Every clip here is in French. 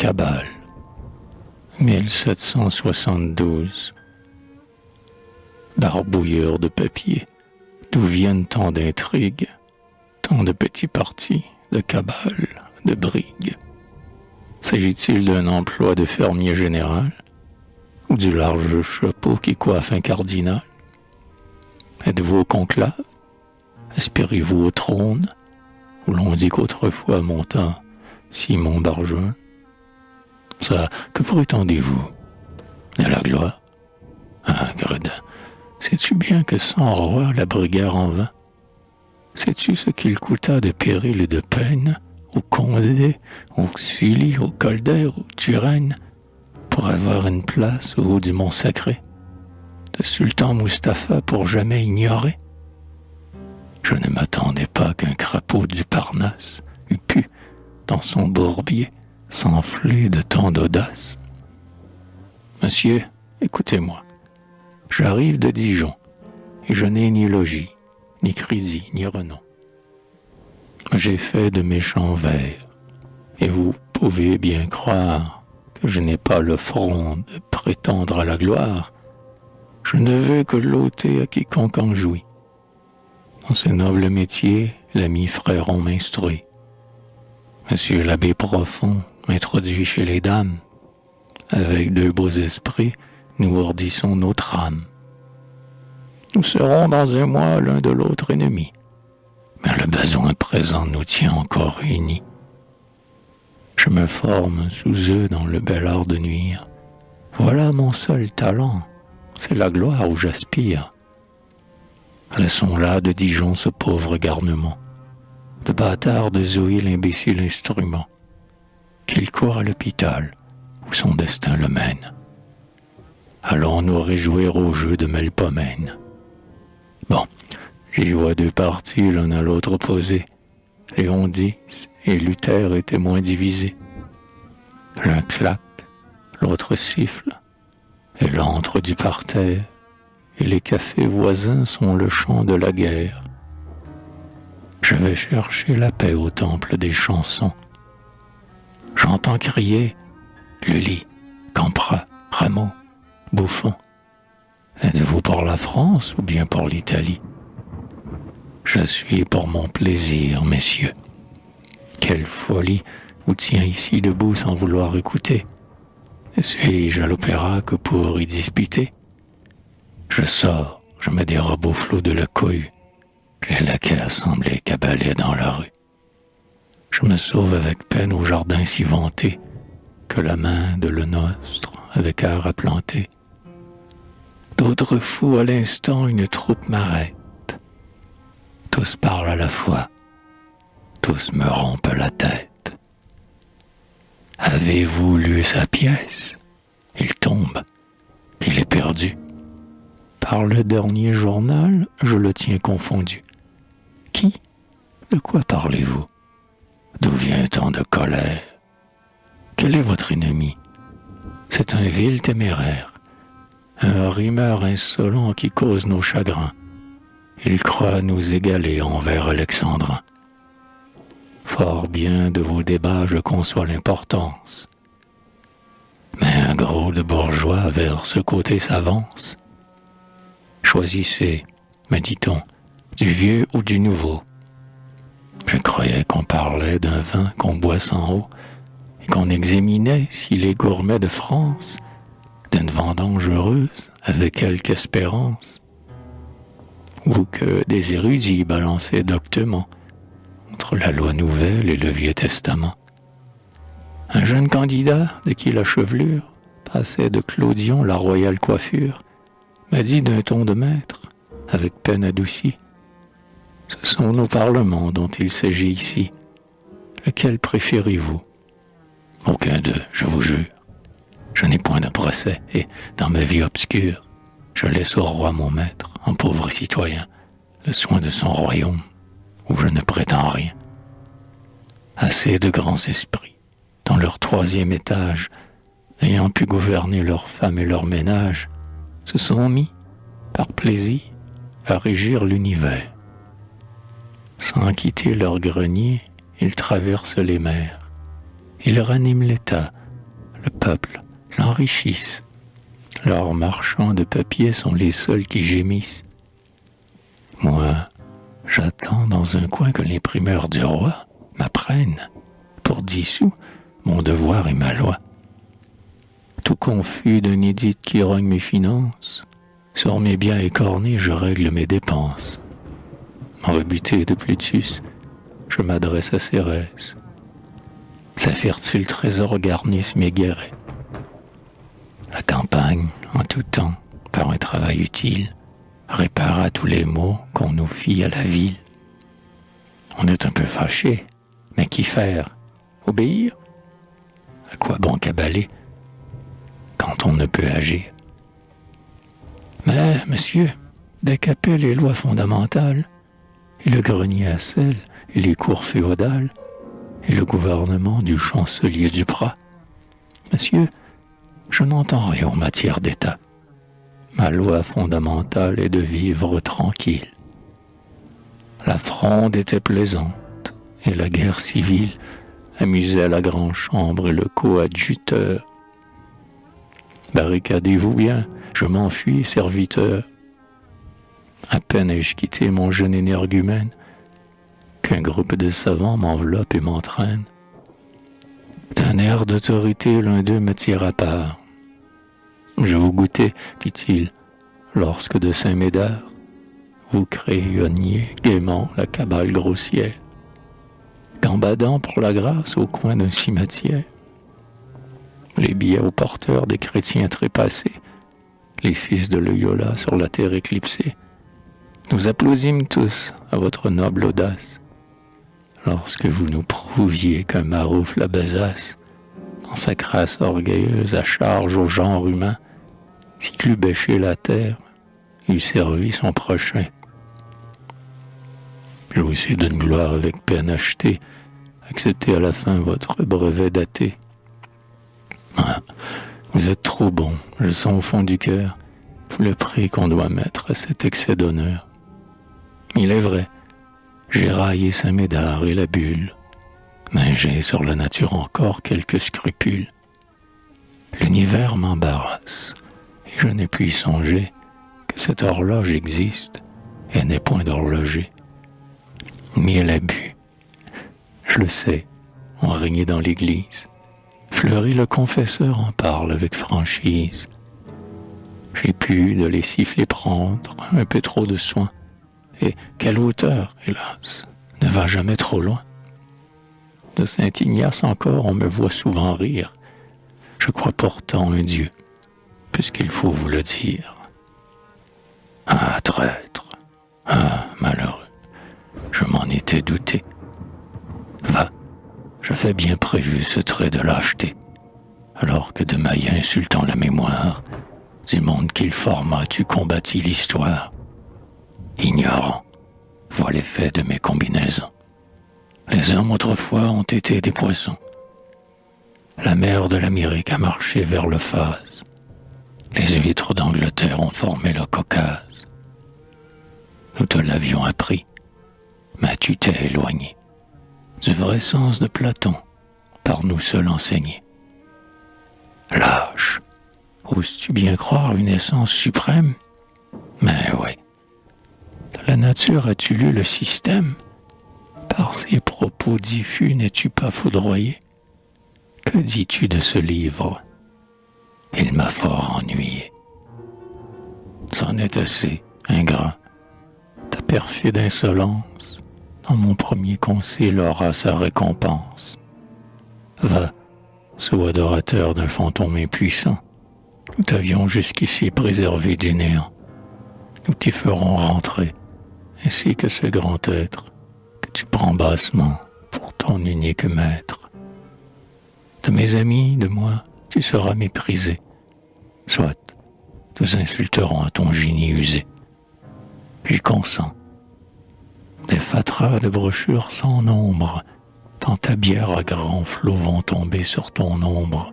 cabale. 1772. Barbouilleur de papier, d'où viennent tant d'intrigues, tant de petits partis, de cabales, de brigues? S'agit-il d'un emploi de fermier général ou du large chapeau qui coiffe un cardinal? Êtes-vous au conclave? Aspirez-vous au trône où l'on dit qu'autrefois monta Simon Barjoin? Ça, que prétendez-vous? De la gloire? Ah, gredin, sais-tu bien que sans roi la brigade en vain? Sais-tu ce qu'il coûta de péril et de peine au Condé, au Sully, au Colbert, au Turenne, pour avoir une place au haut du mont sacré, de sultan Mustapha pour jamais ignorer? Je ne m'attendais pas qu'un crapaud du Parnasse eût pu, dans son bourbier, s'enfler de tant d'audace. Monsieur, écoutez-moi. J'arrive de Dijon, et je n'ai ni logis, ni crédit, ni renom. J'ai fait de méchants vers, et vous pouvez bien croire que je n'ai pas le front de prétendre à la gloire. Je ne veux que l'ôter à quiconque en jouit. Dans ce noble métier, l'ami Fréron m'instruit. Monsieur l'abbé profond m'introduit chez les dames. Avec deux beaux esprits, nous ourdissons nos trames. Nous serons dans un mois l'un de l'autre ennemis, mais le besoin présent nous tient encore unis. Je me forme sous eux dans le bel art de nuire. Voilà mon seul talent, c'est la gloire où j'aspire. Laissons là de Dijon ce pauvre garnement, de bâtard de Zoé l'imbécile instrument, qu'il court à l'hôpital où son destin le mène. Allons nous réjouir au jeu de Melpomène. Bon, j'y vois deux partis l'un à l'autre opposés. Léon X et Luther étaient moins divisés. L'un claque, l'autre siffle, et l'antre du parterre, et les cafés voisins sont le champ de la guerre. Je vais chercher la paix au temple des chansons. J'entends crier Lully, Campra, Rameau, Buffon. Êtes-vous pour la France ou bien pour l'Italie? Je suis pour mon plaisir, messieurs. Quelle folie vous tient ici debout sans vouloir écouter? Suis-je à l'opéra que pour y disputer? Je sors, je me dérobe au flot de la cohue. Les laquais assemblés cabalaient dans la rue. Je me sauve avec peine au jardin si vanté que la main de le nostre avec art a planté. D'autres fous à l'instant une troupe m'arrête. Tous parlent à la fois, tous me rompent la tête. Avez-vous lu sa pièce? Il tombe, il est perdu. Par le dernier journal, je le tiens confondu. Qui? De quoi parlez-vous? D'où vient tant de colère? Quel est votre ennemi? C'est un vil téméraire, un rimeur insolent qui cause nos chagrins. Il croit nous égaler envers Alexandrin. Fort bien de vos débats je conçois l'importance. Mais un gros de bourgeois vers ce côté s'avance. Choisissez, me dit-on, du vieux ou du nouveau. Je croyais qu'on parlait d'un vin qu'on boit sans eau et qu'on examinait s'il est gourmet de France, d'une vendange heureuse avec quelque espérance, ou que des érudits balançaient doctement entre la loi nouvelle et le Vieux Testament. Un jeune candidat de qui la chevelure passait de Clodion la royale coiffure m'a dit d'un ton de maître, avec peine adoucie, « Ce sont nos parlements dont il s'agit ici. Lequel préférez-vous? » Aucun d'eux, je vous jure. Je n'ai point de procès, et, dans ma vie obscure, je laisse au roi mon maître, en pauvre citoyen, le soin de son royaume, où je ne prétends rien. Assez de grands esprits, dans leur troisième étage, ayant pu gouverner leurs femmes et leurs ménages, se sont mis, par plaisir, à régir l'univers. Sans quitter leur grenier, ils traversent les mers. Ils raniment l'État le peuple l'enrichissent. Leurs marchands de papier sont les seuls qui gémissent. Moi, j'attends dans un coin que l'imprimeur du roi m'apprenne, pour 10 sous, mon devoir et ma loi. Tout confus d'un édit qui rogne mes finances, sur mes biens écornés, je règle mes dépenses. Rebuté de Plutus, je m'adresse à Cérès. Sa fertile trésor garnisse mes guérets. La campagne, en tout temps, par un travail utile, répare à tous les maux qu'on nous fit à la ville. On est un peu fâché, mais qu'y faire? Obéir? À quoi bon cabaler quand on ne peut agir? Mais, monsieur, dès qu'appellent les lois fondamentales, et le grenier à sel, et les cours féodales, et le gouvernement du chancelier Duprat, monsieur, je n'entends rien en matière d'État. Ma loi fondamentale est de vivre tranquille. La fronde était plaisante, et la guerre civile amusait la grande chambre et le coadjuteur. Barricadez-vous bien, je m'enfuis, serviteur. À peine ai-je quitté mon jeune énergumène qu'un groupe de savants m'enveloppe et m'entraîne. D'un air d'autorité, l'un d'eux me tire à part. Je vous goûtais, dit-il, lorsque de Saint-Médard, vous crayonniez gaiement la cabale grossière, gambadant pour la grâce au coin d'un cimetière. Les billets aux porteurs des chrétiens trépassés, les fils de Loyola sur la terre éclipsée. Nous applaudîmes tous à votre noble audace, lorsque vous nous prouviez qu'un marouf la besace, dans sa crasse orgueilleuse à charge au genre humain, s'il eût bêché la terre, eût servi son prochain. Jouissez d'une gloire avec peine achetée, acceptez à la fin votre brevet daté. Ah, vous êtes trop bon, je sens au fond du cœur tout le prix qu'on doit mettre à cet excès d'honneur. Il est vrai, j'ai raillé Saint-Médard et la bulle, mais j'ai sur la nature encore quelques scrupules. L'univers m'embarrasse, et je n'ai pu y songer que cette horloge existe et n'est point d'horloger. Miel abus, je le sais, on régnait dans l'église. Fleury le confesseur en parle avec franchise. J'ai pu de les siffler prendre un peu trop de soin, et quel auteur, hélas, ne va jamais trop loin. De Saint-Ignace encore, on me voit souvent rire. Je crois pourtant un Dieu, puisqu'il faut vous le dire. Ah, traître, ah, malheureux, je m'en étais douté. Va, j'avais bien prévu ce trait de lâcheté, alors que de mailles insultant la mémoire, du monde qu'il forma, tu combattis l'histoire. Ignorant, vois l'effet de mes combinaisons. Les hommes autrefois ont été des poissons. La mer de l'Amérique a marché vers le phase. Les huîtres d'Angleterre ont formé le Caucase. Nous te l'avions appris, mais tu t'es éloigné du vrai sens de Platon, par nous seuls enseigné. Lâche, oses-tu bien croire une essence suprême? Mais oui, de la nature as-tu lu le système? Par ces propos diffus n'es-tu pas foudroyé? Que dis-tu de ce livre? Il m'a fort ennuyé. C'en est assez, ingrat. Ta perfide insolence, dans mon premier concile, aura sa récompense. Va, sois adorateur d'un fantôme impuissant. Nous t'avions jusqu'ici préservé du néant. Nous t'y ferons rentrer, ainsi que ce grand être que tu prends bassement pour ton unique maître. De mes amis, de moi, tu seras méprisé. Soit, nous insulterons à ton génie usé. J'y consens. Des fatras de brochures sans nombre, dans ta bière à grands flots vont tomber sur ton ombre.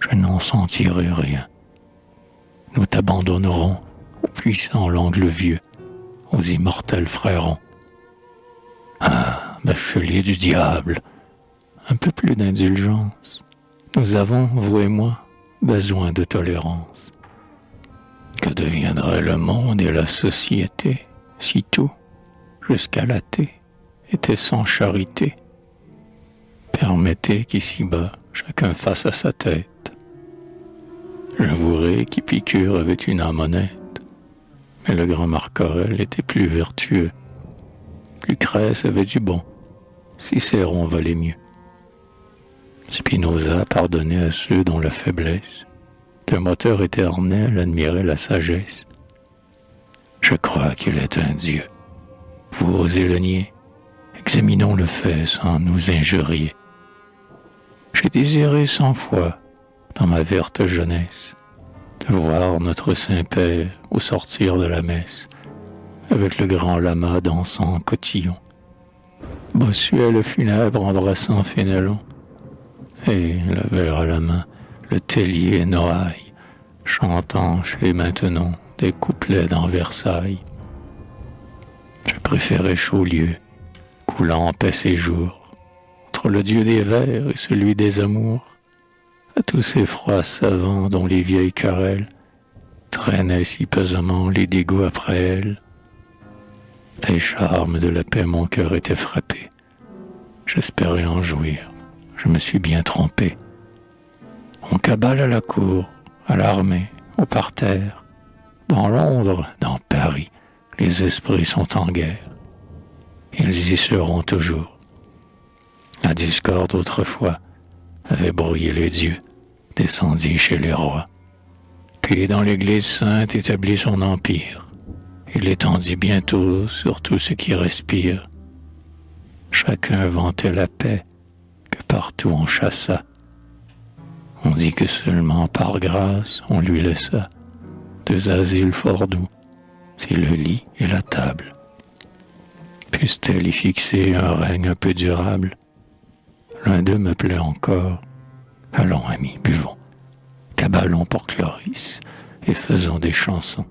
Je n'en sentirai rien. Nous t'abandonnerons au puissant l'angle vieux, aux immortels frérons. Ah, bachelier du diable, un peu plus d'indulgence, Nous avons, vous et moi, besoin de tolérance. Que deviendrait le monde et la société si tout, jusqu'à l'athée, était sans charité? Permettez qu'ici-bas, chacun fasse à sa tête. J'avouerai qu'Épicure avait une âme honnête, mais le grand Marc Aurèle était plus vertueux. Lucrèce avait du bon, Cicéron valait mieux. Spinoza pardonnait à ceux dont la faiblesse d'un moteur éternel admirait la sagesse. Je crois qu'il est un Dieu. Vous osez le nier? Examinons le fait sans nous injurier. J'ai désiré 100 fois, dans ma verte jeunesse, de voir notre Saint-Père au sortir de la messe, avec le grand lama dansant cotillon, Bossuet le funèbre embrassant Fénelon, et, le verre à la main, le Tellier Noailles, chantant chez Maintenon des couplets dans Versailles. Je préférais Chaulieu, coulant en paix ses jours, entre le dieu des vers et celui des amours, à tous ces froids savants dont les vieilles querelles traînaient si pesamment les dégoûts après elles. Des charmes de la paix mon cœur était frappé. J'espérais en jouir, je me suis bien trompé. On cabale à la cour, à l'armée, au parterre. Dans Londres, dans Paris, les esprits sont en guerre. Ils y seront toujours. La discorde autrefois avait brouillé les dieux, descendit chez les rois. Puis dans l'Église sainte établit son empire. Il étendit bientôt sur tout ce qui respire. Chacun vantait la paix que partout on chassa. On dit que seulement par grâce on lui laissa 2 asiles fort doux, c'est le lit et la table. Puisse-t-elle y fixer un règne un peu durable? L'un d'eux me plaît encore. Allons, amis, buvons, cabalons pour Cloris et faisons des chansons.